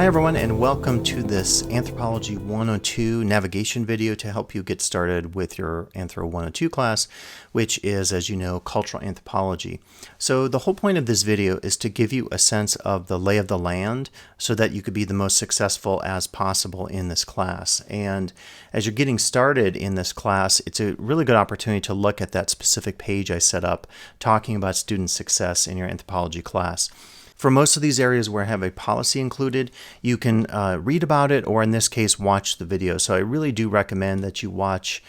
Hi everyone, and welcome to this Anthropology 102 navigation video to help you get started with your Anthro 102 class, which is, as you know, cultural anthropology. So the whole point of this video is to give you a sense of the lay of the land so that you could be the most successful as possible in this class. And as you're getting started in this class, it's a really good opportunity to look at that specific page I set up talking about student success in your anthropology class. For most of these areas where I have a policy included, you can read about it, or in this case, watch the video. So I really do recommend that you watch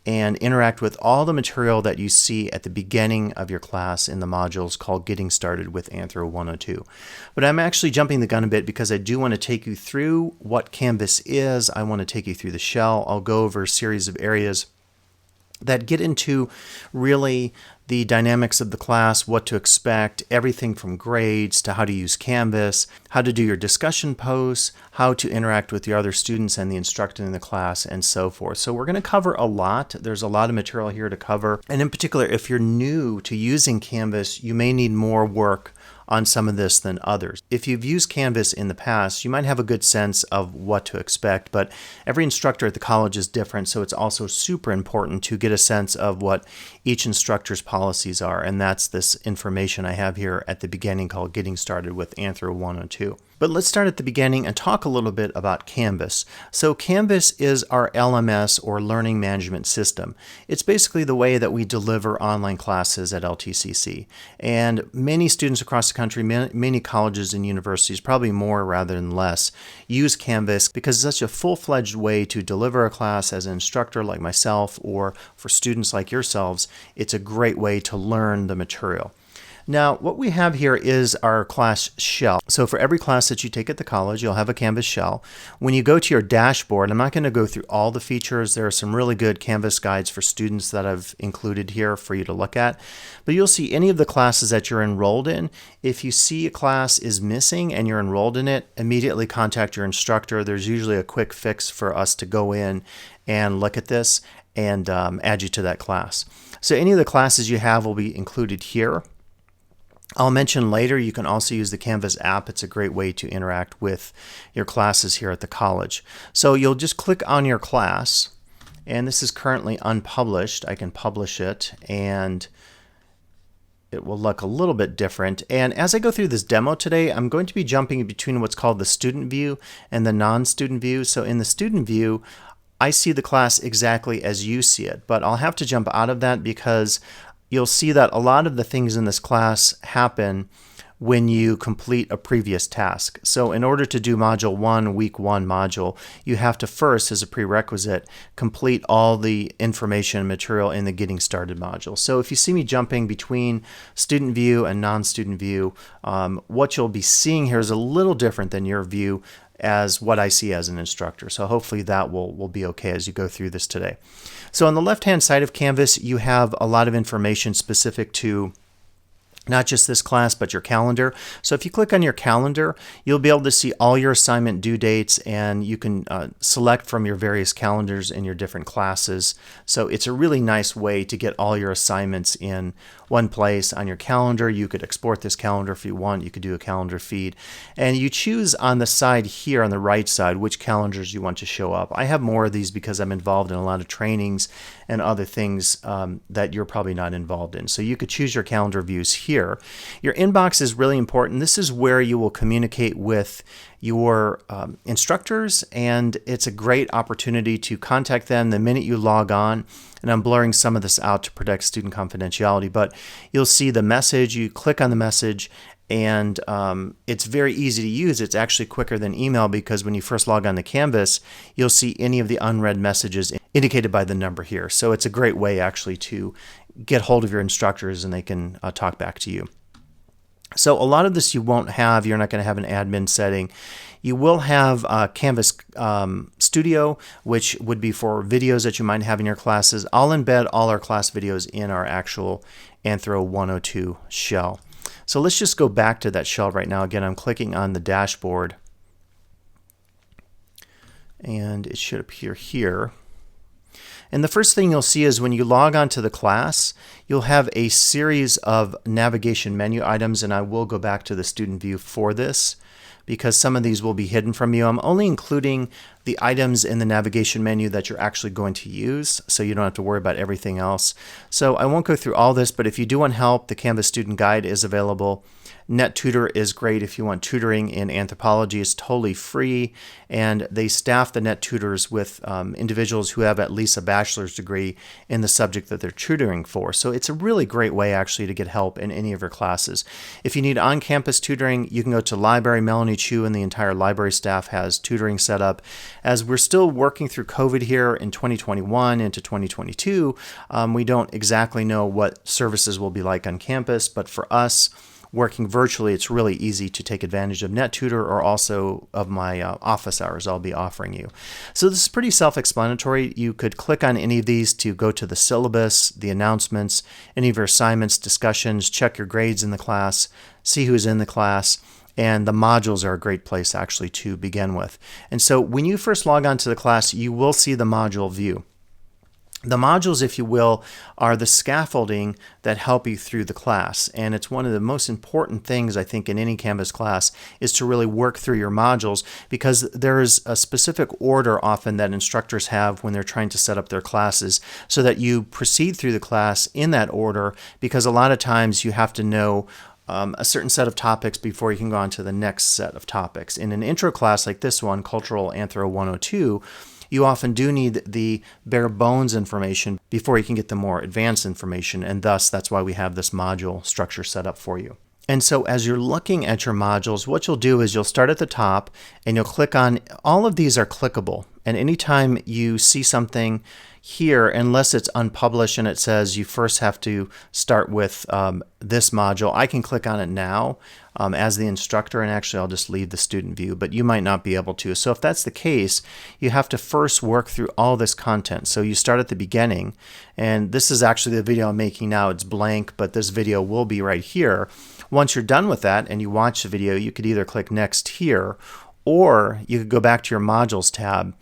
and interact with all the material that you see at the beginning of your class in the modules called Getting Started with Anthro 102. But I'm actually jumping the gun a bit because I do want to take you through what Canvas is. I want to take you through the shell. I'll go over a series of areas that get into really the dynamics of the class, what to expect, everything from grades to how to use Canvas, how to do your discussion posts, how to interact with your other students and the instructor in the class, and so forth. So we're going to cover a lot. There's a lot of material here to cover. And in particular, if you're new to using Canvas, you may need more work on some of this than others. If you've used Canvas in the past, you might have a good sense of what to expect, but every instructor at the college is different, so it's also super important to get a sense of what each instructor's policies are, and that's this information I have here at the beginning called Getting Started with Anthro 102. But let's start at the beginning and talk a little bit about Canvas. So Canvas is our LMS, or Learning Management System. It's basically the way that we deliver online classes at LTCC. And many students across the country, many colleges and universities, probably more rather than less, use Canvas because it's such a full-fledged way to deliver a class as an instructor like myself, or for students like yourselves. It's a great way to learn the material. Now, what we have here is our class shell. So for every class that you take at the college, you'll have a Canvas shell. When you go to your dashboard, I'm not going to go through all the features. There are some really good Canvas guides for students that I've included here for you to look at. But you'll see any of the classes that you're enrolled in. If you see a class is missing and you're enrolled in it, immediately contact your instructor. There's usually a quick fix for us to go in and look at this and add you to that class. So any of the classes you have will be included here. I'll mention later you can also use the Canvas app. It's a great way to interact with your classes here at the college. So you'll just click on your class, and this is currently unpublished. I can publish it, and it will look a little bit different. And as I go through this demo today, I'm going to be jumping between what's called the student view and the non-student view. So in the student view, I see the class exactly as you see it, but I'll have to jump out of that because you'll see that a lot of the things in this class happen when you complete a previous task. So in order to do Module 1, Week 1 module, you have to first, as a prerequisite, complete all the information and material in the Getting Started module. So if you see me jumping between student view and non-student view, what you'll be seeing here is a little different than your view as what I see as an instructor. So hopefully that will be okay as you go through this today. So on the left-hand side of Canvas, you have a lot of information specific to not just this class, but your calendar. So if you click on your calendar, you'll be able to see all your assignment due dates, and you can select from your various calendars in your different classes. So it's a really nice way to get all your assignments in one place on your calendar. You could export this calendar if you want. You could do a calendar feed. And you choose on the side here on the right side which calendars you want to show up. I have more of these because I'm involved in a lot of trainings and other things that you're probably not involved in. So you could choose your calendar views here. Your inbox is really important. This is where you will communicate with your instructors, and it's a great opportunity to contact them the minute you log on. And I'm blurring some of this out to protect student confidentiality, but you'll see the message. You click on the message, and it's very easy to use. It's actually quicker than email because when you first log on to Canvas, you'll see any of the unread messages indicated by the number here. So it's a great way actually to get hold of your instructors, and they can talk back to you. So a lot of this you won't have. You're not going to have an admin setting. You will have Canvas Studio, which would be for videos that you might have in your classes. I'll embed all our class videos in our actual Anthro 102 shell. So let's just go back to that shell right now. Again, I'm clicking on the dashboard, and it should appear here. And the first thing you'll see is when you log on to the class, you'll have a series of navigation menu items, and I will go back to the student view for this. because some of these will be hidden from you. I'm only including the items in the navigation menu that you're actually going to use, so you don't have to worry about everything else. So I won't go through all this, but if you do want help, the Canvas Student Guide is available. NetTutor is great if you want tutoring in anthropology. It's totally free, and they staff the NetTutors with individuals who have at least a bachelor's degree in the subject that they're tutoring for. So it's a really great way actually to get help in any of your classes. If you need on-campus tutoring, you can go to library. Melanie Chu and the entire library staff has tutoring set up. As we're still working through COVID here in 2021 into 2022, we don't exactly know what services will be like on campus, but for us, working virtually, it's really easy to take advantage of NetTutor or also of my office hours I'll be offering you. So this is pretty self-explanatory. You could click on any of these to go to the syllabus, the announcements, any of your assignments, discussions, check your grades in the class, see who's in the class, and the modules are a great place actually to begin with. And so when you first log on to the class, you will see the module view. The modules, if you will, are the scaffolding that help you through the class. And it's one of the most important things, I think, in any Canvas class is to really work through your modules, because there is a specific order often that instructors have when they're trying to set up their classes so that you proceed through the class in that order, because a lot of times you have to know a certain set of topics before you can go on to the next set of topics. In an intro class like this one, Cultural Anthro 102, you often do need the bare bones information before you can get the more advanced information, and thus that's why we have this module structure set up for you. And so as you're looking at your modules, what you'll do is you'll start at the top and you'll click on, all of these are clickable, and anytime you see something here, unless it's unpublished and it says you first have to start with this module, I can click on it now as the instructor, and actually I'll just leave the student view, but you might not be able to. So if that's the case, you have to first work through all this content. So you start at the beginning, and this is actually the video I'm making now. It's blank, but this video will be right here. Once you're done with that and you watch the video, you could either click next here, or you could go back to your modules tab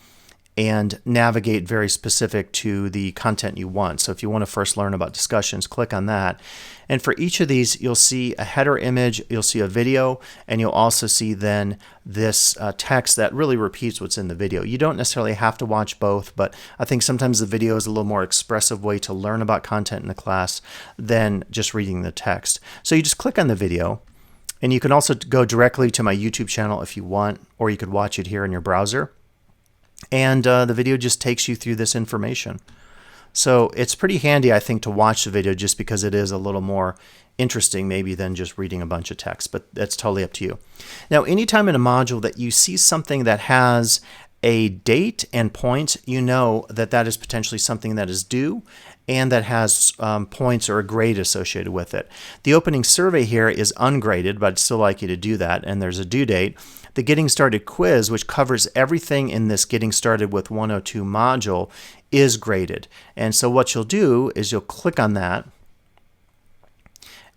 and navigate very specific to the content you want. So if you want to first learn about discussions, click on that. And for each of these, you'll see a header image, you'll see a video, and you'll also see then this text that really repeats what's in the video. You don't necessarily have to watch both, but I think sometimes the video is a little more expressive way to learn about content in the class than just reading the text. So you just click on the video, and you can also go directly to my YouTube channel if you want, or you could watch it here in your browser. And the video just takes you through this information. So it's pretty handy, I think, to watch the video just because it is a little more interesting maybe than just reading a bunch of text, but that's totally up to you. Now, anytime in a module that you see something that has a date and point, you know that that is potentially something that is due and that has points or a grade associated with it. The opening survey here is ungraded, but I'd still like you to do that, and there's a due date. The Getting Started quiz, which covers everything in this Getting Started with 102 module, is graded. And so what you'll do is you'll click on that,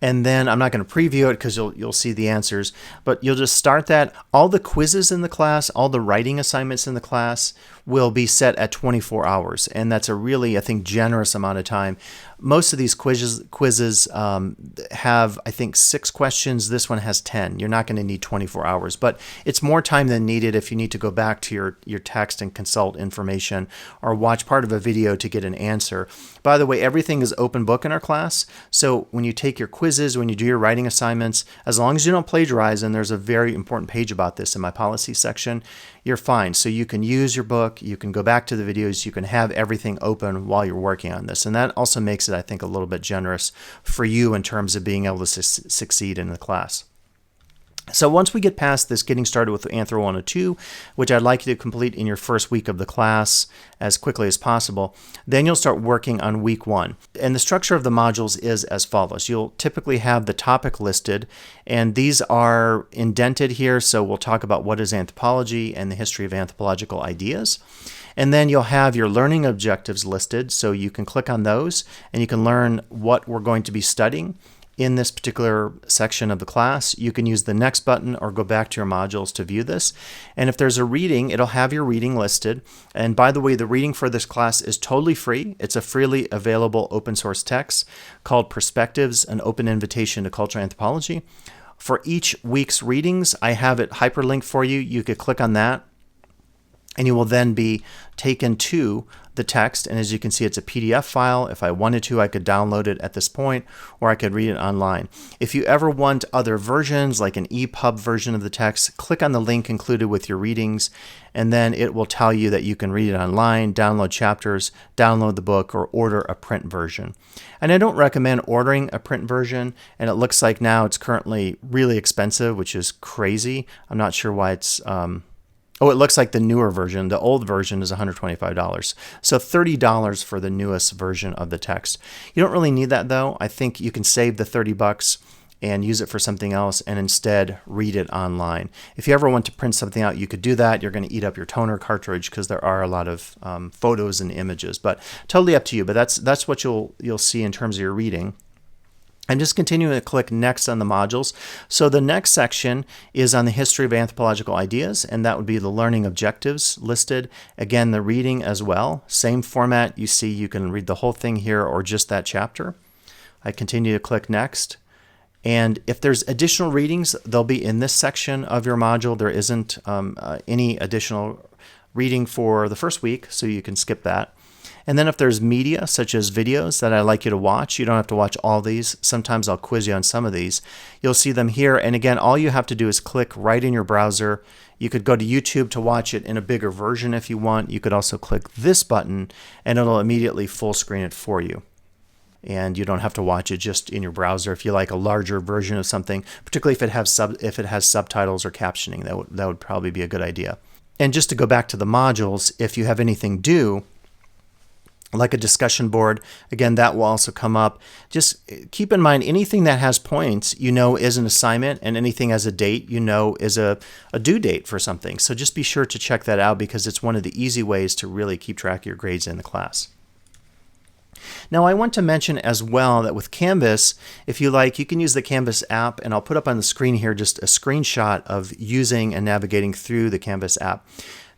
and then I'm not going to preview it because you'll see the answers, but you'll just start that. All the quizzes in the class, all the writing assignments in the class will be set at 24 hours, and that's a really, I think, generous amount of time. Most of these quizzes have, I think, 6 questions. This one has 10. You're not going to need 24 hours, but it's more time than needed if you need to go back to your text and consult information or watch part of a video to get an answer. By the way, everything is open book in our class, so when you take your quizzes, when you do your writing assignments, as long as you don't plagiarize, and there's a very important page about this in my policy section, you're fine. So you can use your book, you can go back to the videos, you can have everything open while you're working on this. And that also makes it, I think, a little bit generous for you in terms of being able to succeed in the class. So once we get past this Getting Started with Anthro 102, which I'd like you to complete in your first week of the class as quickly as possible, then you'll start working on week 1. And the structure of the modules is as follows. You'll typically have the topic listed, and these are indented here, so we'll talk about what is anthropology and the history of anthropological ideas. And then you'll have your learning objectives listed, so you can click on those and you can learn what we're going to be studying in this particular section of the class. You can use the next button or go back to your modules to view this. And if there's a reading, it'll have your reading listed. And by the way, the reading for this class is totally free. It's a freely available open source text called Perspectives, an Open Invitation to Cultural Anthropology. For each week's readings, I have it hyperlinked for you. You could click on that, and you will then be taken to the text. And as you can see, it's a PDF file. If I wanted to, I could download it at this point, or I could read it online. If you ever want other versions, like an EPUB version of the text, click on the link included with your readings, and then it will tell you that you can read it online, download chapters, download the book, or order a print version. And I don't recommend ordering a print version, and it looks like now it's currently really expensive, which is crazy. I'm not sure why it's oh, it looks like the newer version. The old version is $125. So $30 for the newest version of the text. You don't really need that though. I think you can save the $30 and use it for something else and instead read it online. If you ever want to print something out, you could do that. You're going to eat up your toner cartridge because there are a lot of photos and images, but totally up to you. But that's what you'll see in terms of your reading. I'm just continuing to click next on the modules. So the next section is on the history of anthropological ideas, and that would be the learning objectives listed. Again, the reading as well. Same format. You see you can read the whole thing here or just that chapter. I continue to click next. And if there's additional readings, they'll be in this section of your module. There isn't any additional reading for the first week, so you can skip that. And then if there's media, such as videos that I'd like you to watch, you don't have to watch all these. Sometimes I'll quiz you on some of these. You'll see them here. And again, all you have to do is click right in your browser. You could go to YouTube to watch it in a bigger version if you want. You could also click this button, and it'll immediately full screen it for you. And you don't have to watch it just in your browser. If you like a larger version of something, particularly if it has subtitles or captioning, that would probably be a good idea. And just to go back to the modules, if you have anything due, like a discussion board, again, that will also come up. Just keep in mind, anything that has points, is an assignment, and anything as a date, is a due date for something. So just be sure to check that out because it's one of the easy ways to really keep track of your grades in the class. Now, I want to mention as well that with Canvas, if you like, you can use the Canvas app, and I'll put up on the screen here just a screenshot of using and navigating through the Canvas app.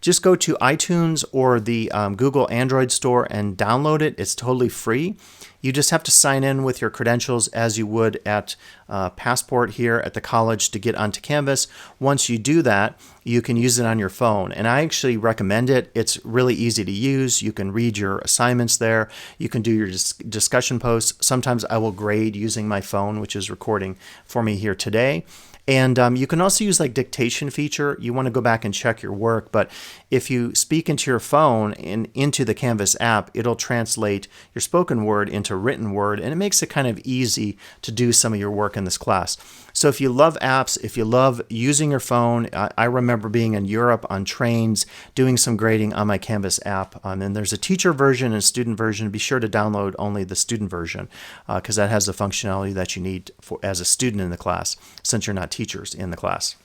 Just go to iTunes or the Google Android store and download it. It's totally free. You just have to sign in with your credentials as you would at Passport here at the college to get onto Canvas. Once you do that, you can use it on your phone. And I actually recommend it. It's really easy to use. You can read your assignments there. You can do your discussion posts. Sometimes I will grade using my phone, which is recording for me here today. And you can also use like dictation feature. You want to go back and check your work, but if you speak into your phone and into the Canvas app, it'll translate your spoken word into written word, and it makes it kind of easy to do some of your work in this class. So if you love apps, if you love using your phone, I remember being in Europe on trains, doing some grading on my Canvas app. And there's a teacher version and a student version. Be sure to download only the student version because that has the functionality that you need as a student in the class, since you're not teachers in the class.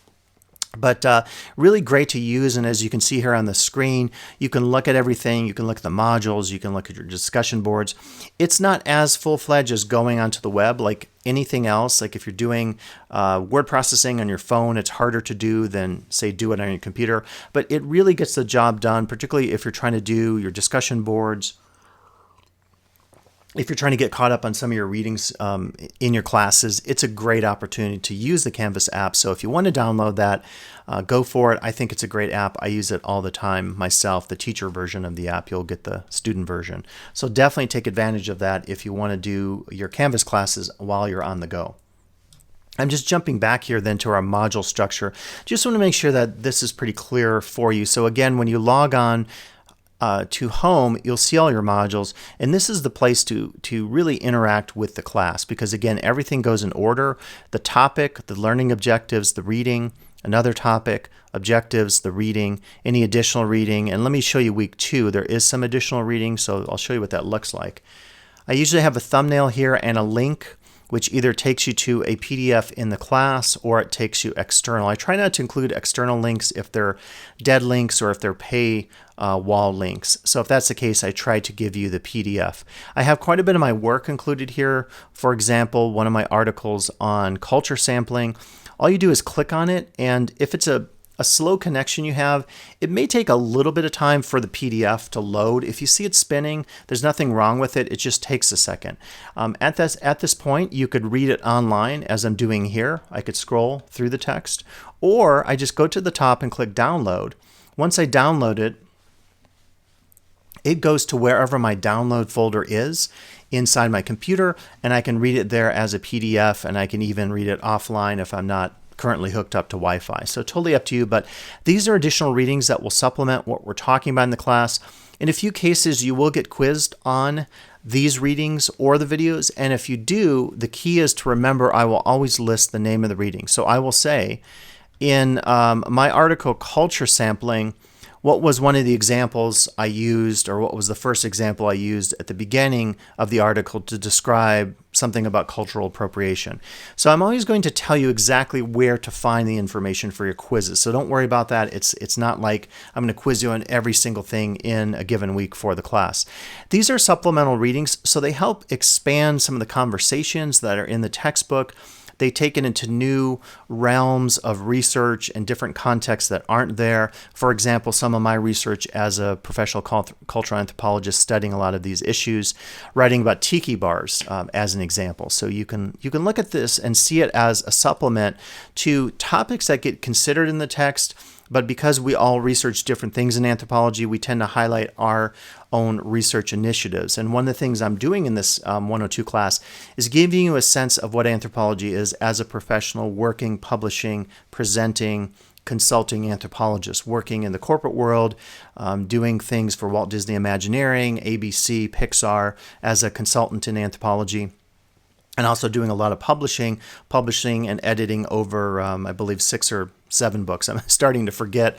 But really great to use, and as you can see here on the screen, you can look at everything, you can look at the modules, you can look at your discussion boards. It's not as full-fledged as going onto the web like anything else. Like if you're doing word processing on your phone, it's harder to do than, say, do it on your computer. But it really gets the job done, particularly if you're trying to do your discussion boards. If you're trying to get caught up on some of your readings in your classes, it's a great opportunity to use the Canvas app. So if you want to download that, go for it. I think it's a great app. I use it all the time myself. The teacher version of the app, you'll get the student version. So definitely take advantage of that if you want to do your Canvas classes while you're on the go. I'm just jumping back here then to our module structure. Just want to make sure that this is pretty clear for you. So again, when you log on to home, you'll see all your modules, and this is the place to really interact with the class because again, everything goes in order. The topic, the learning objectives, the reading, another topic, objectives, the reading, any additional reading, and let me show you week 2. There is some additional reading, so I'll show you what that looks like. I usually have a thumbnail here and a link which either takes you to a PDF in the class or it takes you external. I try not to include external links if they're dead links or if they're pay wall links. So if that's the case, I try to give you the PDF. I have quite a bit of my work included here. For example, one of my articles on culture sampling. All you do is click on it, and if it's a a slow connection you have, it may take a little bit of time for the PDF to load. If you see it spinning, there's nothing wrong with it. It just takes a second. At this point, you could read it online as I'm doing here. I could scroll through the text, or I just go to the top and click download. Once I download it, it goes to wherever my download folder is inside my computer, and I can read it there as a PDF, and I can even read it offline if I'm not currently hooked up to Wi-Fi. So totally up to you, but these are additional readings that will supplement what we're talking about in the class. In a few cases, you will get quizzed on these readings or the videos, and if you do, the key is to remember I will always list the name of the reading. So I will say, in my article, Culture Sampling, what was one of the examples I used, or what was the first example I used at the beginning of the article to describe something about cultural appropriation. So I'm always going to tell you exactly where to find the information for your quizzes. So don't worry about that. It's not like I'm going to quiz you on every single thing in a given week for the class. These are supplemental readings, so they help expand some of the conversations that are in the textbook. They take it into new realms of research and different contexts that aren't there. For example, some of my research as a professional cultural anthropologist studying a lot of these issues, writing about tiki bars as an example. So you can look at this and see it as a supplement to topics that get considered in the text. But because we all research different things in anthropology, we tend to highlight our own research initiatives. And one of the things I'm doing in this 102 class is giving you a sense of what anthropology is as a professional working, publishing, presenting, consulting anthropologist, working in the corporate world, doing things for Walt Disney Imagineering, ABC, Pixar, as a consultant in anthropology. And also doing a lot of publishing and editing over, I believe, 6 or 7 books. I'm starting to forget.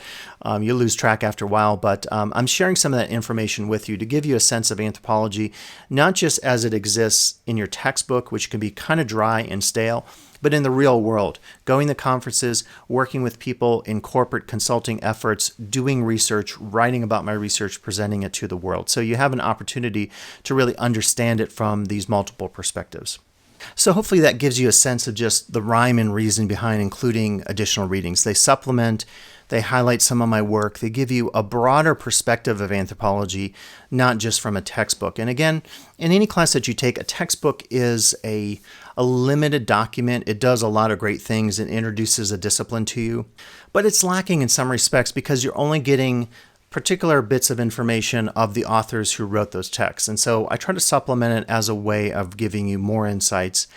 You lose track after a while, but I'm sharing some of that information with you to give you a sense of anthropology, not just as it exists in your textbook, which can be kind of dry and stale, but in the real world, going to conferences, working with people in corporate consulting efforts, doing research, writing about my research, presenting it to the world. So you have an opportunity to really understand it from these multiple perspectives. So hopefully that gives you a sense of just the rhyme and reason behind including additional readings. They supplement, they highlight some of my work, they give you a broader perspective of anthropology, not just from a textbook. And again, in any class that you take, a textbook is a limited document. It does a lot of great things and introduces a discipline to you, but it's lacking in some respects because you're only getting particular bits of information of the authors who wrote those texts. And so I try to supplement it as a way of giving you more insights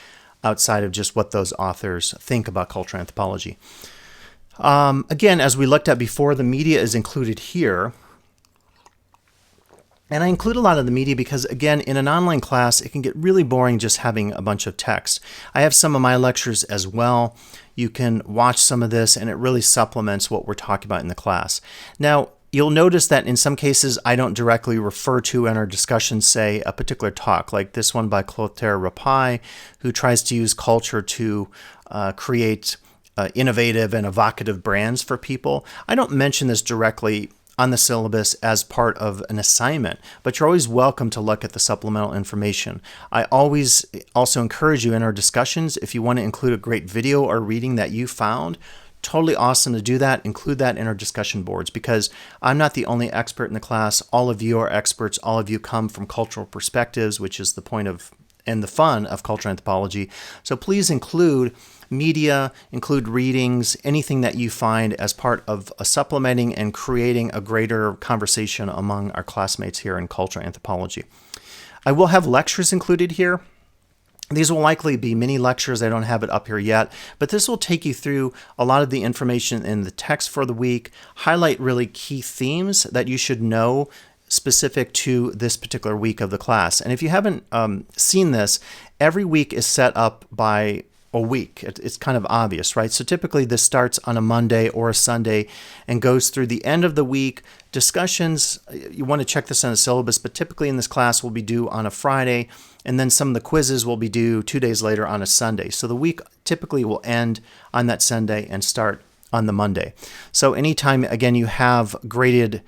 outside of just what those authors think about cultural anthropology. Again, as we looked at before, the media is included here. And I include a lot of the media because, again, in an online class, it can get really boring just having a bunch of text. I have some of my lectures as well. You can watch some of this, and it really supplements what we're talking about in the class. Now, you'll notice that in some cases, I don't directly refer to in our discussions, say, a particular talk, like this one by Clotaire Rapaille, who tries to use culture to create innovative and evocative brands for people. I don't mention this directly on the syllabus as part of an assignment, but you're always welcome to look at the supplemental information. I always also encourage you in our discussions, if you want to include a great video or reading that you found, totally awesome to do that. Include that in our discussion boards because I'm not the only expert in the class. All of you are experts. All of you come from cultural perspectives, which is the point of and the fun of cultural anthropology. So please include media, include readings, anything that you find as part of supplementing and creating a greater conversation among our classmates here in cultural anthropology. I will have lectures included here. These will likely be mini lectures. I don't have it up here yet, but this will take you through a lot of the information in the text for the week, highlight really key themes that you should know specific to this particular week of the class. And if you haven't seen this, every week is set up by a week. It's kind of obvious, right? So typically this starts on a Monday or a Sunday and goes through the end of the week. Discussions, you want to check this on the syllabus, but typically in this class will be due on a Friday, and then some of the quizzes will be due 2 days later on a Sunday. So the week typically will end on that Sunday and start on the Monday. So anytime, again, you have graded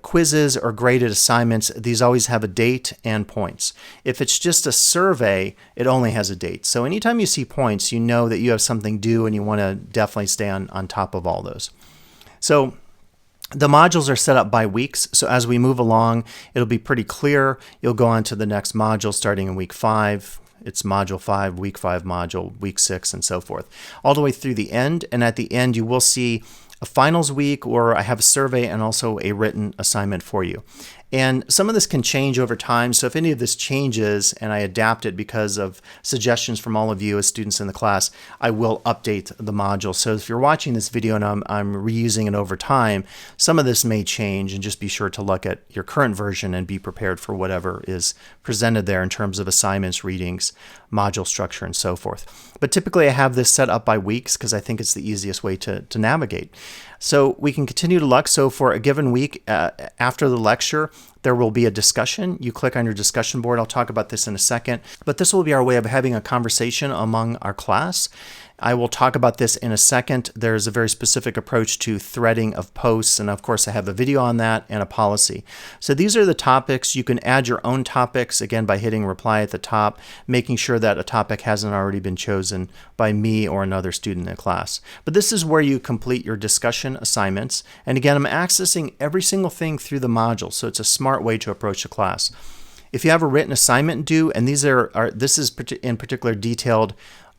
quizzes or graded assignments, these always have a date and points. If it's just a survey, it only has a date. So anytime you see points, you know that you have something due and you want to definitely stay on top of all those. So the modules are set up by weeks, so as we move along, it'll be pretty clear. You'll go on to the next module starting in week 5. It's module 5, week 5 module, week 6, and so forth, all the way through the end. And at the end, you will see a finals week, or I have a survey and also a written assignment for you. And some of this can change over time. So if any of this changes and I adapt it because of suggestions from all of you as students in the class, I will update the module. So if you're watching this video and I'm reusing it over time, some of this may change, and just be sure to look at your current version and be prepared for whatever is presented there in terms of assignments, readings, module structure, and so forth. But typically I have this set up by weeks because I think it's the easiest way to navigate. So we can continue to look. So for a given week after the lecture, there will be a discussion. You click on your discussion board. I'll talk about this in a second, but this will be our way of having a conversation among our class. I will talk about this in a second. There's a very specific approach to threading of posts, and of course I have a video on that and a policy. So these are the topics. You can add your own topics, again, by hitting reply at the top, making sure that a topic hasn't already been chosen by me or another student in the class. But this is where you complete your discussion assignments. And again, I'm accessing every single thing through the module, so it's a smart way to approach the class. If you have a written assignment due, and this is in particular detailed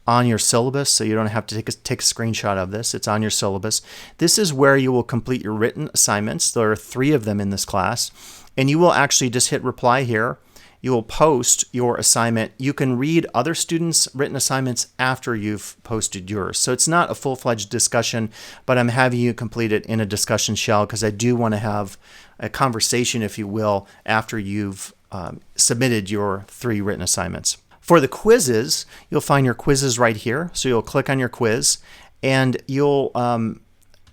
on your syllabus, so you don't have to take a screenshot of this. It's on your syllabus. This is where you will complete your written assignments. There are 3 of them in this class, and you will actually just hit reply here. You will post your assignment. You can read other students' written assignments after you've posted yours. So it's not a full-fledged discussion, but I'm having you complete it in a discussion shell because I do want to have a conversation, if you will, after you've submitted your 3 written assignments. For the quizzes, you'll find your quizzes right here. So you'll click on your quiz, and you'll,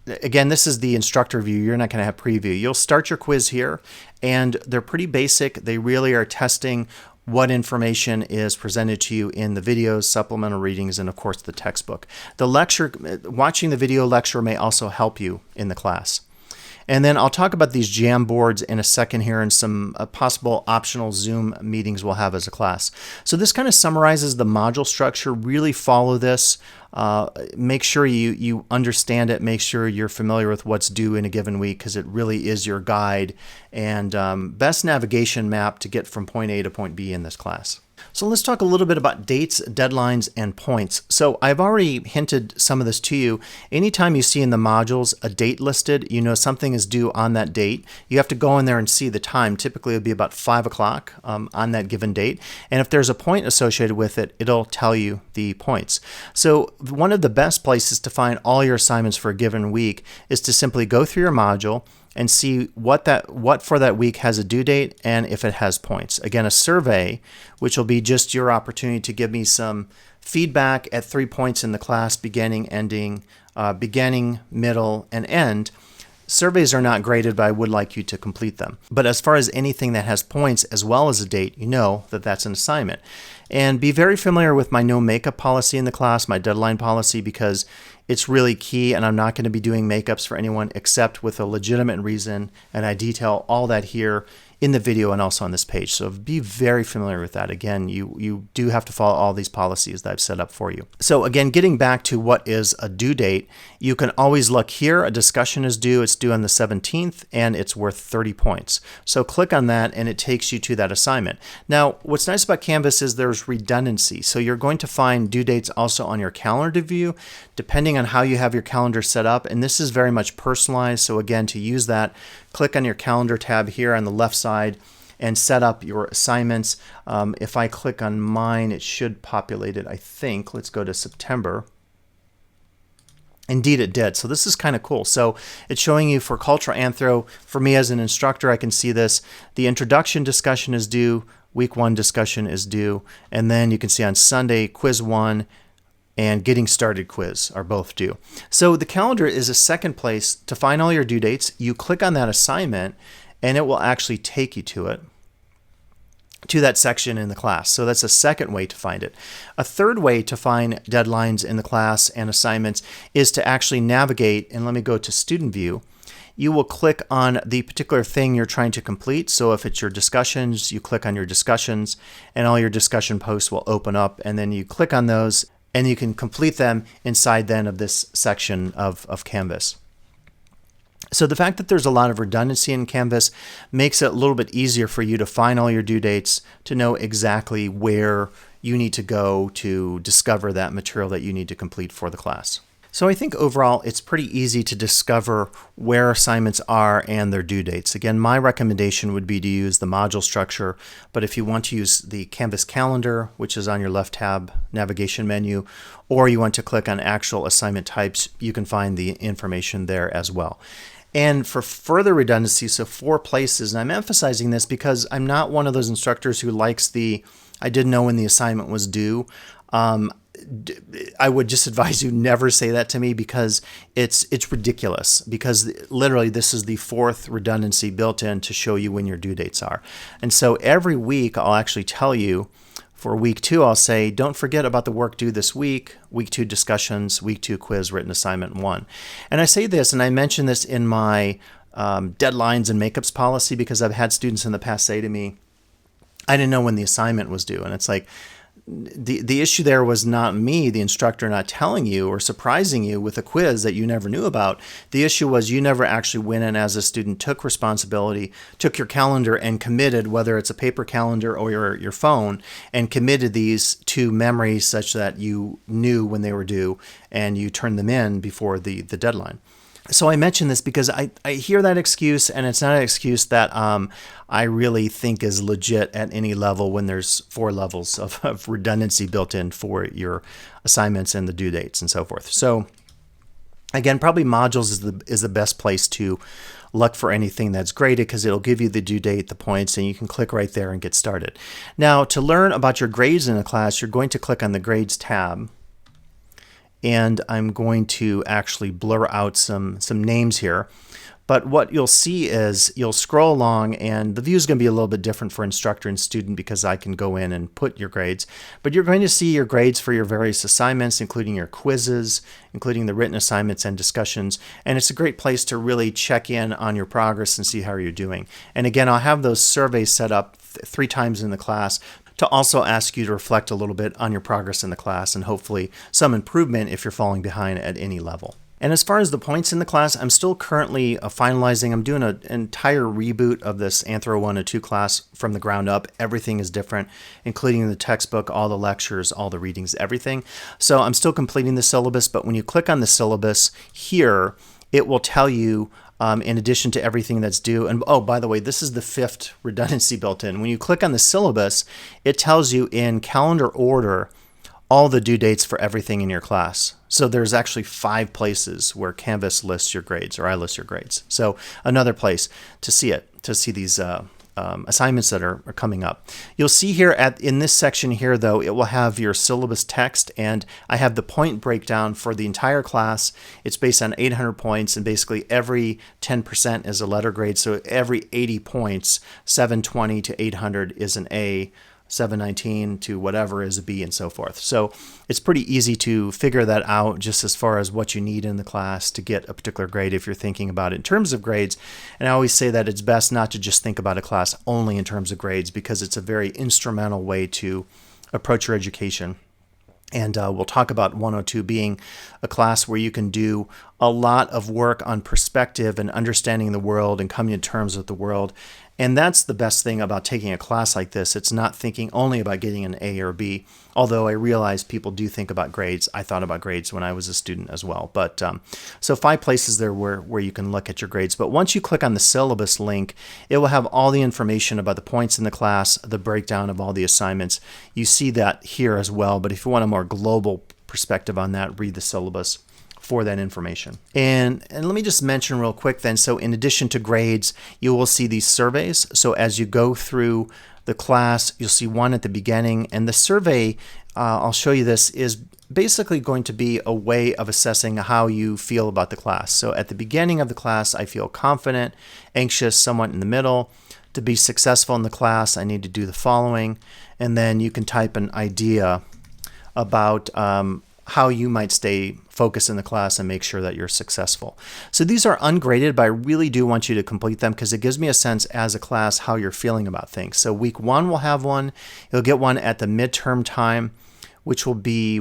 again, this is the instructor view. You're not going to have preview. You'll start your quiz here, and they're pretty basic. They really are testing what information is presented to you in the videos, supplemental readings, and of course the textbook. The lecture, watching the video lecture may also help you in the class. And then I'll talk about these Jamboards in a second here, and some possible optional Zoom meetings we'll have as a class. So this kind of summarizes the module structure. Really follow this. Make sure you understand it. Make sure you're familiar with what's due in a given week, because it really is your guide and best navigation map to get from point A to point B in this class. So let's talk a little bit about dates, deadlines, and points. So I've already hinted some of this to you. Anytime you see in the modules a date listed, you know something is due on that date. You have to go in there and see the time. Typically it'll be about 5 o'clock on that given date. And if there's a point associated with it, it'll tell you the points. So one of the best places to find all your assignments for a given week is to simply go through your module and see what for that week has a due date and if it has points. Again, a survey, which will be just your opportunity to give me some feedback at 3 points in the class: beginning, ending, beginning, middle, and end. Surveys are not graded, but I would like you to complete them. But as far as anything that has points as well as a date, you know that that's an assignment. And be very familiar with my no makeup policy in the class, my deadline policy, because it's really key, and I'm not going to be doing makeups for anyone except with a legitimate reason, and I detail all that here in the video and also on this page. So be very familiar with that. Again, you do have to follow all these policies that I've set up for you. So again, getting back to what is a due date, you can always look here. A discussion is due. It's due on the 17th, and it's worth 30 points. So click on that, and it takes you to that assignment. Now, what's nice about Canvas is there's redundancy. So you're going to find due dates also on your calendar view, depending on how you have your calendar set up. And this is very much personalized. So again, to use that, click on your calendar tab here on the left side and set up your assignments. If I click on mine, it should populate it, I think. Let's go to September. Indeed, it did. So this is kind of cool. So it's showing you for Cultural Anthro. For me as an instructor, I can see this. The introduction discussion is due. Week 1 discussion is due. And then you can see on Sunday, quiz 1 and getting started quiz are both due. So the calendar is a second place to find all your due dates. You click on that assignment, and it will actually take you to it, to that section in the class. So that's a second way to find it. A third way to find deadlines in the class and assignments is to actually navigate, and let me go to Student View. You will click on the particular thing you're trying to complete. So if it's your discussions, you click on your discussions, and all your discussion posts will open up, and then you click on those, and you can complete them inside then of this section of Canvas. So the fact that there's a lot of redundancy in Canvas makes it a little bit easier for you to find all your due dates, to know exactly where you need to go to discover that material that you need to complete for the class. So I think overall it's pretty easy to discover where assignments are and their due dates. Again, my recommendation would be to use the module structure, but if you want to use the Canvas calendar, which is on your left tab navigation menu, or you want to click on actual assignment types, you can find the information there as well. And for further redundancy, so 4 places, and I'm emphasizing this because I'm not one of those instructors who likes the, I didn't know when the assignment was due. I would just advise you never say that to me, because it's ridiculous, because literally this is the 4th redundancy built in to show you when your due dates are. And so every week I'll actually tell you, for week 2, I'll say, don't forget about the work due this week, week 2 discussions, week 2 quiz, written assignment 1. And I say this, and I mention this in my deadlines and makeups policy, because I've had students in the past say to me, I didn't know when the assignment was due. And it's like, the issue there was not me, the instructor, not telling you or surprising you with a quiz that you never knew about. The issue was you never actually went in as a student, took responsibility, took your calendar and committed, whether it's a paper calendar or your phone, and committed these to memory such that you knew when they were due and you turned them in before the deadline. So I mention this because I hear that excuse, and it's not an excuse that I really think is legit at any level when there's 4 levels of redundancy built in for your assignments and the due dates and so forth. So again, probably modules is the best place to look for anything that's graded, because it'll give you the due date, the points, and you can click right there and get started. Now, to learn about your grades in a class, you're going to click on the Grades tab. And I'm going to actually blur out some names here. But what you'll see is you'll scroll along, and the view is going to be a little bit different for instructor and student because I can go in and put your grades. But you're going to see your grades for your various assignments, including your quizzes, including the written assignments and discussions. And it's a great place to really check in on your progress and see how you're doing. And again, I'll have those surveys set up 3 times in the class to also ask you to reflect a little bit on your progress in the class, and hopefully some improvement if you're falling behind at any level. And as far as the points in the class, I'm still currently finalizing. I'm doing an entire reboot of this Anthro 102 class from the ground up. Everything is different, including the textbook, all the lectures, all the readings, everything. So I'm still completing the syllabus, but when you click on the syllabus here, it will tell you in addition to everything that's due. And oh, by the way, this is the 5th redundancy built in. When you click on the syllabus, it tells you in calendar order all the due dates for everything in your class. So there's actually 5 places where Canvas lists your grades, or I list your grades. So another place to see it, to see these assignments that are coming up. You'll see here in this section here, though, it will have your syllabus text, and I have the point breakdown for the entire class. It's based on 800 points, and basically every 10% is a letter grade. So every 80 points, 720 to 800 is an A, 719 to whatever is a B, and so forth. So it's pretty easy to figure that out just as far as what you need in the class to get a particular grade if you're thinking about it in terms of grades. And I always say that it's best not to just think about a class only in terms of grades, because it's a very instrumental way to approach your education. And we'll talk about 102 being a class where you can do a lot of work on perspective and understanding the world and coming to terms with the world. And that's the best thing about taking a class like this. It's not thinking only about getting an A or B, although I realize people do think about grades. I thought about grades when I was a student as well. But so 5 places there where you can look at your grades. But once you click on the syllabus link, it will have all the information about the points in the class, the breakdown of all the assignments. You see that here as well. But if you want a more global perspective on that, read the syllabus for that information. And let me just mention real quick then, so in addition to grades, you will see these surveys. So as you go through the class, you'll see one at the beginning, and the survey, I'll show you this, is basically going to be a way of assessing how you feel about the class. So at the beginning of the class, I feel confident, anxious, somewhat in the middle. To be successful in the class, I need to do the following, and then you can type an idea about how you might stay focused in the class and make sure that you're successful. So these are ungraded, but I really do want you to complete them because it gives me a sense as a class how you're feeling about things. So week 1 will have one. You'll get one at the midterm time. which will be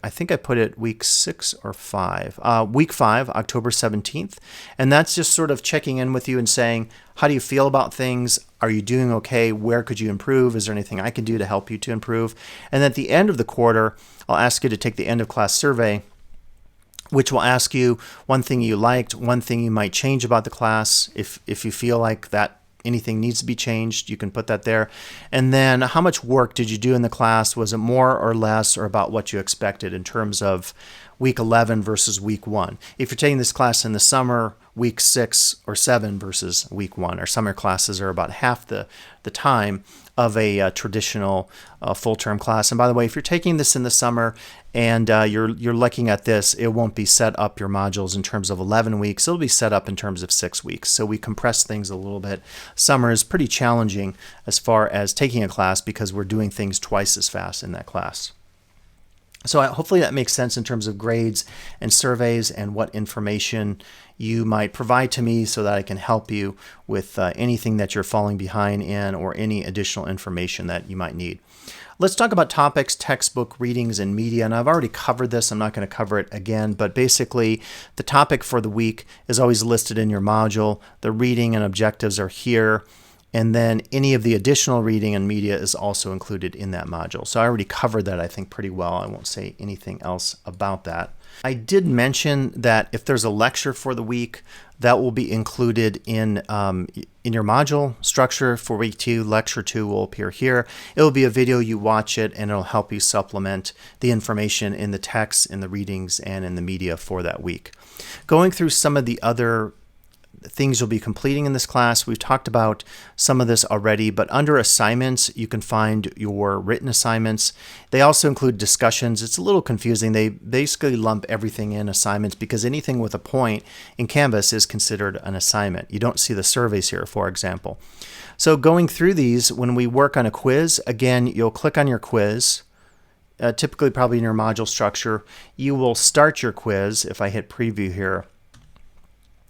I think I put it week 6 or 5, week 5, October 17th. And that's just sort of checking in with you and saying, how do you feel about things? Are you doing okay? Where could you improve? Is there anything I can do to help you to improve? And at the end of the quarter, I'll ask you to take the end of class survey, which will ask you one thing you liked, one thing you might change about the class. If you feel like that anything needs to be changed, you can put that there. And then how much work did you do in the class? Was it more or less, or about what you expected in terms of week 11 versus week 1? If you're taking this class in the summer, week 6 or 7 versus week 1. Our summer classes are about half the time of a traditional full-term class. And by the way, if you're taking this in the summer and you're looking at this, it won't be set up your modules in terms of 11 weeks. It'll be set up in terms of 6 weeks. So we compress things a little bit. Summer is pretty challenging as far as taking a class because we're doing things twice as fast in that class. So hopefully that makes sense in terms of grades and surveys and what information you might provide to me so that I can help you with anything that you're falling behind in or any additional information that you might need. Let's talk about topics, textbook, readings, and media. And I've already covered this. I'm not going to cover it again. But basically, the topic for the week is always listed in your module. The reading and objectives are here. And then any of the additional reading and media is also included in that module. So I already covered that, I think, pretty well. I won't say anything else about that. I did mention that if there's a lecture for the week, that will be included in your module structure for week 2. Lecture 2 will appear here. It will be a video, you watch it, and it'll help you supplement the information in the text, in the readings, and in the media for that week. Going through some of the other things you'll be completing in this class. We've talked about some of this already, but under assignments, you can find your written assignments. They also include discussions. It's a little confusing. They basically lump everything in assignments because anything with a point in Canvas is considered an assignment. You don't see the surveys here, for example. So going through these, when we work on a quiz, again, you'll click on your quiz. Typically, probably in your module structure, you will start your quiz. If I hit preview here,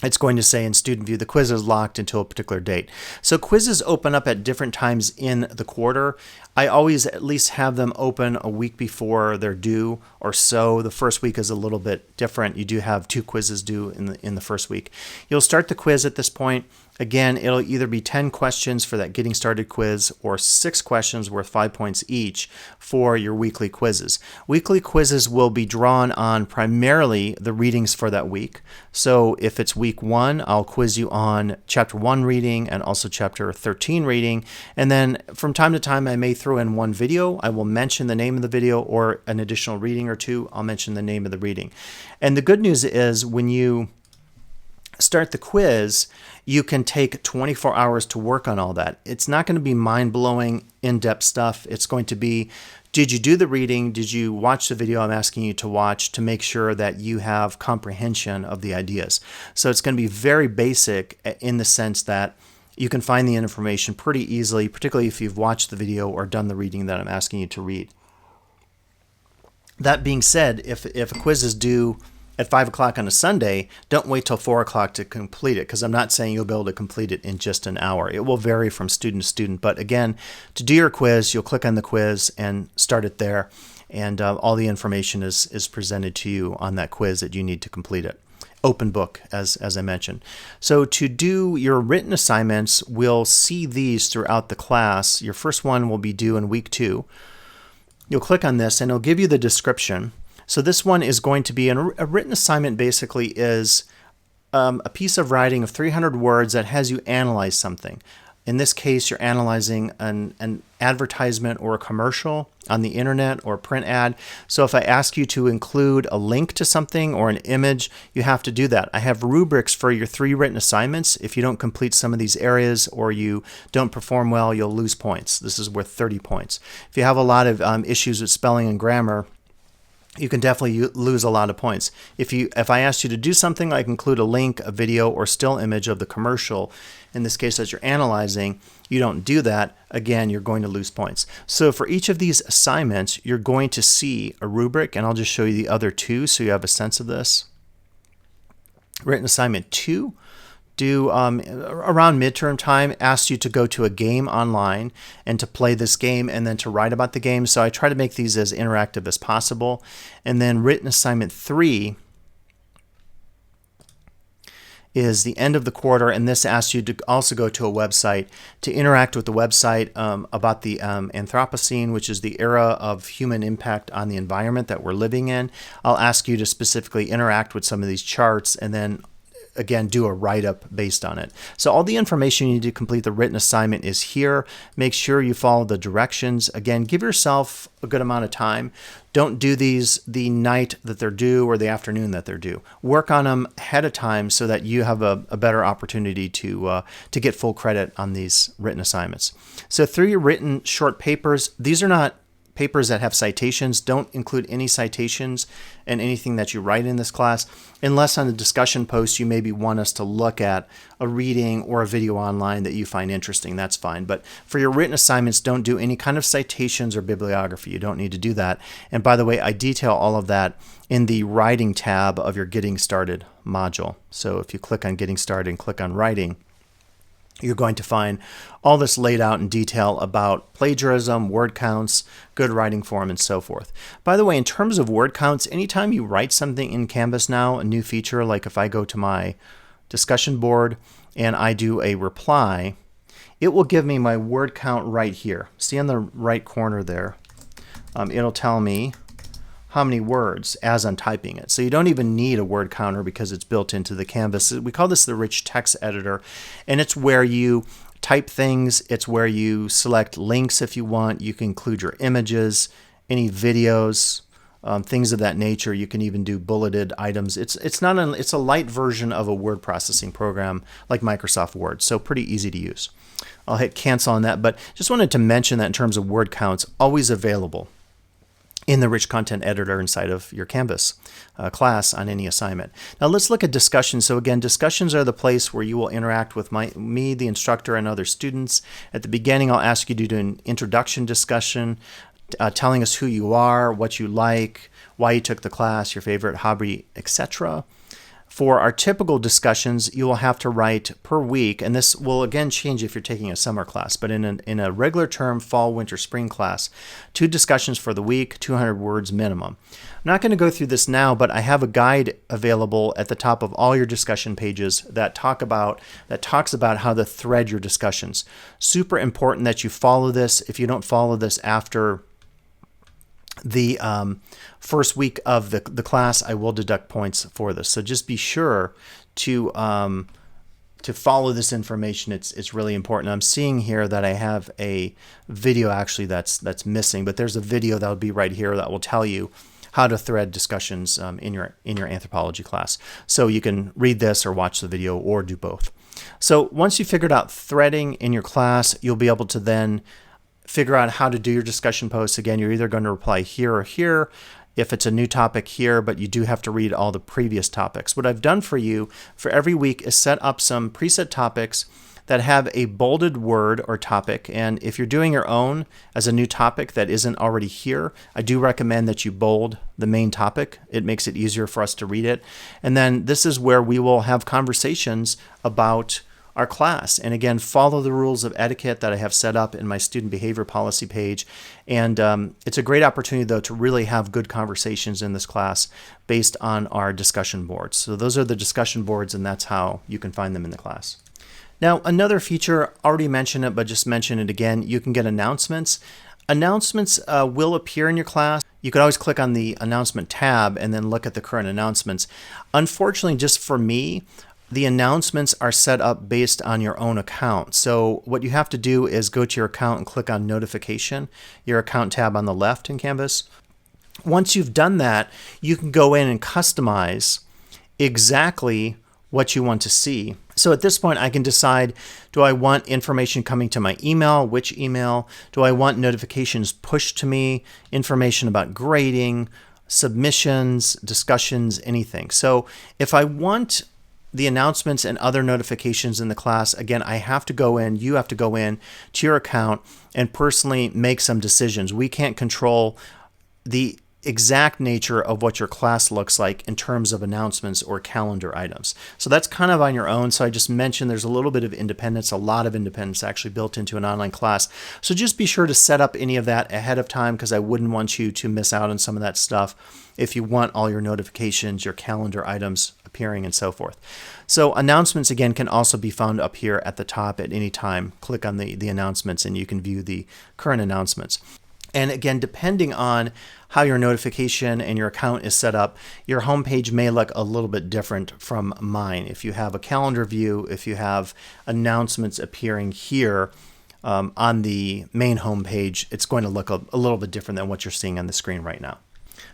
it's going to say in student view, the quiz is locked until a particular date. So quizzes open up at different times in the quarter. I always at least have them open a week before they're due or so. The first week is a little bit different. You do have 2 quizzes due in the first week. You'll start the quiz at this point. Again, it'll either be 10 questions for that getting started quiz or 6 questions worth 5 points each for your weekly quizzes. Weekly quizzes will be drawn on primarily the readings for that week. So if it's week 1, I'll quiz you on chapter 1 reading and also chapter 13 reading. And then from time to time, I may throw in one video. I will mention the name of the video, or an additional reading or 2. I'll mention the name of the reading. And the good news is when you start the quiz, you can take 24 hours to work on all that. It's not going to be mind-blowing, in-depth stuff. It's going to be, did you do the reading? Did you watch the video I'm asking you to watch to make sure that you have comprehension of the ideas? So it's going to be very basic in the sense that you can find the information pretty easily, particularly if you've watched the video or done the reading that I'm asking you to read. That being said, if a quiz is due at 5 o'clock on a Sunday, don't wait till 4 o'clock to complete it, because I'm not saying you'll be able to complete it in just an hour. It will vary from student to student. But again, to do your quiz, you'll click on the quiz and start it there. And all the information is presented to you on that quiz that you need to complete it. Open book, as I mentioned. So to do your written assignments, we'll see these throughout the class. Your first one will be due in week 2. You'll click on this and it'll give you the description. So this one is going to be a written assignment. Basically is a piece of writing of 300 words that has you analyze something. In this case, you're analyzing an advertisement or a commercial on the internet or print ad. So if I ask you to include a link to something or an image, you have to do that. I have rubrics for your 3 written assignments. If you don't complete some of these areas or you don't perform well, you'll lose points. This is worth 30 points. If you have a lot of issues with spelling and grammar, you can definitely lose a lot of points. If I asked you to do something like include a link, a video, or still image of the commercial, in this case as you're analyzing, you don't do that, again, you're going to lose points. So for each of these assignments, you're going to see a rubric, and I'll just show you the other 2 so you have a sense of this. Written assignment 2, do around midterm time asks you to go to a game online and to play this game and then to write about the game. So I try to make these as interactive as possible. And then written assignment 3 is the end of the quarter, and this asks you to also go to a website to interact with the website about the Anthropocene, which is the era of human impact on the environment that we're living in. I'll ask you to specifically interact with some of these charts and then again do a write-up based on it. So all the information you need to complete the written assignment is here. Make sure you follow the directions. Again, give yourself a good amount of time. Don't do these the night that they're due or the afternoon that they're due. Work on them ahead of time so that you have a better opportunity to get full credit on these written assignments. So through your written short papers, these are not papers that have citations. Don't include any citations in anything that you write in this class, unless on the discussion post you maybe want us to look at a reading or a video online that you find interesting. That's fine. But for your written assignments, don't do any kind of citations or bibliography. You don't need to do that. And by the way, I detail all of that in the writing tab of your Getting Started module. So if you click on Getting Started and click on Writing, you're going to find all this laid out in detail about plagiarism, word counts, good writing form, and so forth. By the way, in terms of word counts, anytime you write something in Canvas now, a new feature, like if I go to my discussion board and I do a reply, it will give me my word count right here. See on the right corner there, it'll tell me how many words as I'm typing it. So you don't even need a word counter because it's built into the Canvas. We call this the rich text editor, and it's where you type things. It's where you select links if you want. You can include your images, any videos, things of that nature. You can even do bulleted items. It's a light version of a word processing program like Microsoft Word, so pretty easy to use. I'll hit cancel on that, but just wanted to mention that in terms of word counts, always available in the rich content editor inside of your Canvas class on any assignment. Now let's look at discussions. So again, discussions are the place where you will interact with me, the instructor, and other students. At the beginning, I'll ask you to do an introduction discussion, telling us who you are, what you like, why you took the class, your favorite hobby, etc. For our typical discussions, you will have to write per week, and this will again change if you're taking a summer class, but in a regular term fall, winter, spring class, 2 discussions for the week, 200 words minimum. I'm not going to go through this now, but I have a guide available at the top of all your discussion pages that talks about how to thread your discussions. Super important that you follow this. If you don't follow this after the first week of the class, I will deduct points for this. So just be sure to follow this information. It's really important. I'm seeing here that I have a video actually that's missing, but there's a video that will be right here that will tell you how to thread discussions in your anthropology class. So you can read this or watch the video or do both. So once you figured out threading in your class, you'll be able to then figure out how to do your discussion posts. Again, you're either going to reply here or here if it's a new topic here, but you do have to read all the previous topics. What I've done for you for every week is set up some preset topics that have a bolded word or topic. And if you're doing your own as a new topic that isn't already here, I do recommend that you bold the main topic. It makes it easier for us to read it. And then this is where we will have conversations about our class. And again, follow the rules of etiquette that I have set up in my student behavior policy page. And it's a great opportunity, though, to really have good conversations in this class based on our discussion boards. So those are the discussion boards, and that's how you can find them in the class. Now, another feature, already mentioned it, but just mention it again, you can get announcements. Announcements will appear in your class. You could always click on the announcement tab and then look at the current announcements. Unfortunately, just for me, the announcements are set up based on your own account. So what you have to do is go to your account and click on notification, your account tab on the left in Canvas. Once you've done that, you can go in and customize exactly what you want to see. So at this point, I can decide, do I want information coming to my email? Which email? Do I want notifications pushed to me? Information about grading, submissions, discussions, anything. So if I want the announcements and other notifications in the class, again, I have to go in, you have to go in to your account and personally make some decisions. We can't control the exact nature of what your class looks like in terms of announcements or calendar items. So that's kind of on your own. So I just mentioned there's a little bit of independence, a lot of independence actually built into an online class. So just be sure to set up any of that ahead of time, because I wouldn't want you to miss out on some of that stuff if you want all your notifications, your calendar items appearing and so forth. So announcements, again, can also be found up here at the top at any time. Click on the announcements and you can view the current announcements. And again, depending on how your notification and your account is set up, your homepage may look a little bit different from mine. If you have a calendar view, if you have announcements appearing here on the main homepage, it's going to look a little bit different than what you're seeing on the screen right now.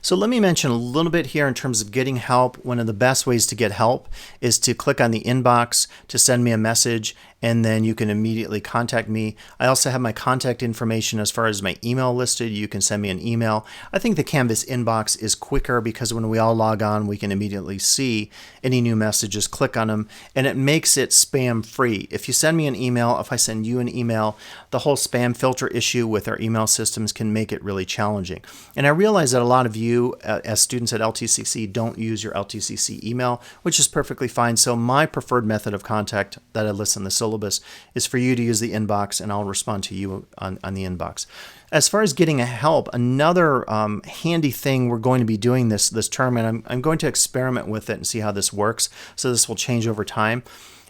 So let me mention a little bit here in terms of getting help. One of the best ways to get help is to click on the inbox to send me a message, and then you can immediately contact me. I also have my contact information as far as my email listed. You can send me an email. I think the Canvas inbox is quicker because when we all log on, we can immediately see any new messages, click on them, and it makes it spam free. If you send me an email, if I send you an email, the whole spam filter issue with our email systems can make it really challenging. And I realize that a lot of you as students at LTCC don't use your LTCC email, which is perfectly fine. So my preferred method of contact that I list in the syllabus is for you to use the inbox, and I'll respond to you on the inbox. As far as getting help, another handy thing we're going to be doing this term, and I'm going to experiment with it and see how this works, so this will change over time,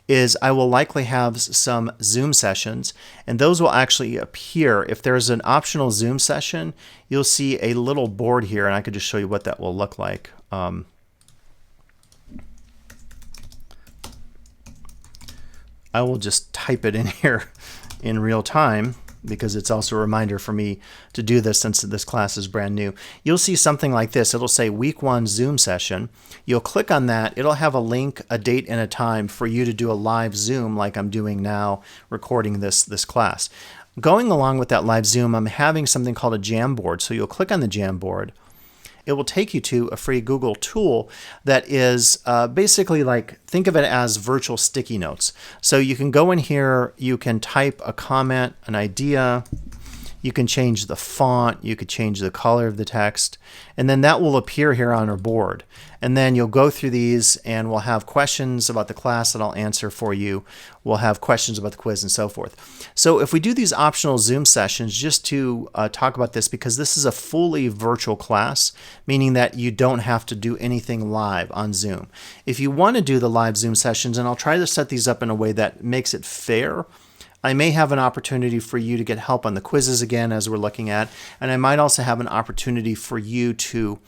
is I will likely have some Zoom sessions, and those will actually appear. If there's an optional Zoom session, you'll see a little board here, and I could just show you what that will look like. I will just type it in here in real time, because it's also a reminder for me to do this since this class is brand new. You'll see something like this. It'll say week 1 Zoom session. You'll click on that. It'll have a link, a date, and a time for you to do a live Zoom like I'm doing now, recording this class. Going along with that live Zoom, I'm having something called a Jamboard. So you'll click on the Jamboard. It will take you to a free Google tool that is basically like, think of it as virtual sticky notes. So you can go in here, you can type a comment, an idea, you can change the font, you could change the color of the text, and then that will appear here on our board. And then you'll go through these, and we'll have questions about the class that I'll answer for you. We'll have questions about the quiz and so forth. So if we do these optional Zoom sessions, just to talk about this, because this is a fully virtual class, meaning that you don't have to do anything live on Zoom. If you want to do the live Zoom sessions, and I'll try to set these up in a way that makes it fair, I may have an opportunity for you to get help on the quizzes again, as we're looking at, and I might also have an opportunity for you to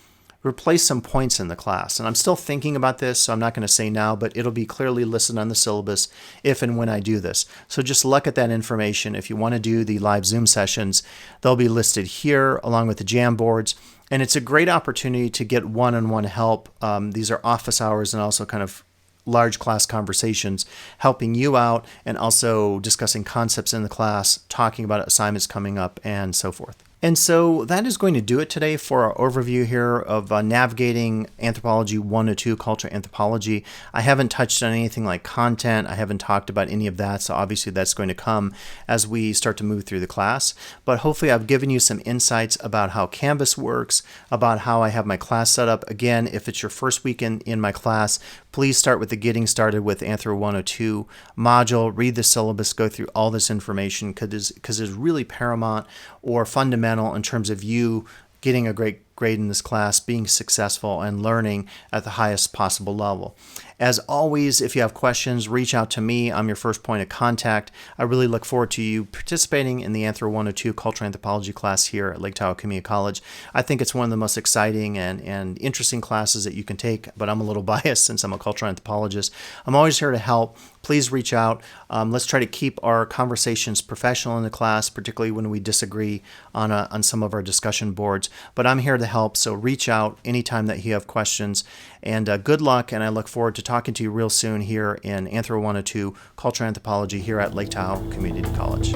replace some points in the class. And I'm still thinking about this, so I'm not going to say now, but it'll be clearly listed on the syllabus if and when I do this. So just look at that information. If you want to do the live Zoom sessions, they'll be listed here along with the Jamboards. And it's a great opportunity to get one-on-one help. These are office hours and also kind of large class conversations, helping you out and also discussing concepts in the class, talking about assignments coming up, and so forth. And so that is going to do it today for our overview here of navigating Anthropology 102, Cultural Anthropology. I haven't touched on anything like content. I haven't talked about any of that, so obviously that's going to come as we start to move through the class. But hopefully I've given you some insights about how Canvas works, about how I have my class set up. Again, if it's your first week in my class, please start with the Getting Started with Anthro 102 module. Read the syllabus, go through all this information, because it's really paramount or fundamental in terms of you getting a great grade in this class, being successful, and learning at the highest possible level. As always, if you have questions, reach out to me. I'm your first point of contact. I really look forward to you participating in the Anthro 102 Cultural Anthropology class here at Lake Tahoe Community College. I think it's one of the most exciting and interesting classes that you can take, but I'm a little biased since I'm a cultural anthropologist. I'm always here to help. Please reach out. Let's try to keep our conversations professional in the class, particularly when we disagree on some of our discussion boards. But I'm here to help, so reach out anytime that you have questions. And good luck, and I look forward to talking to you real soon here in Anthro 102 Cultural Anthropology here at Lake Tahoe Community College.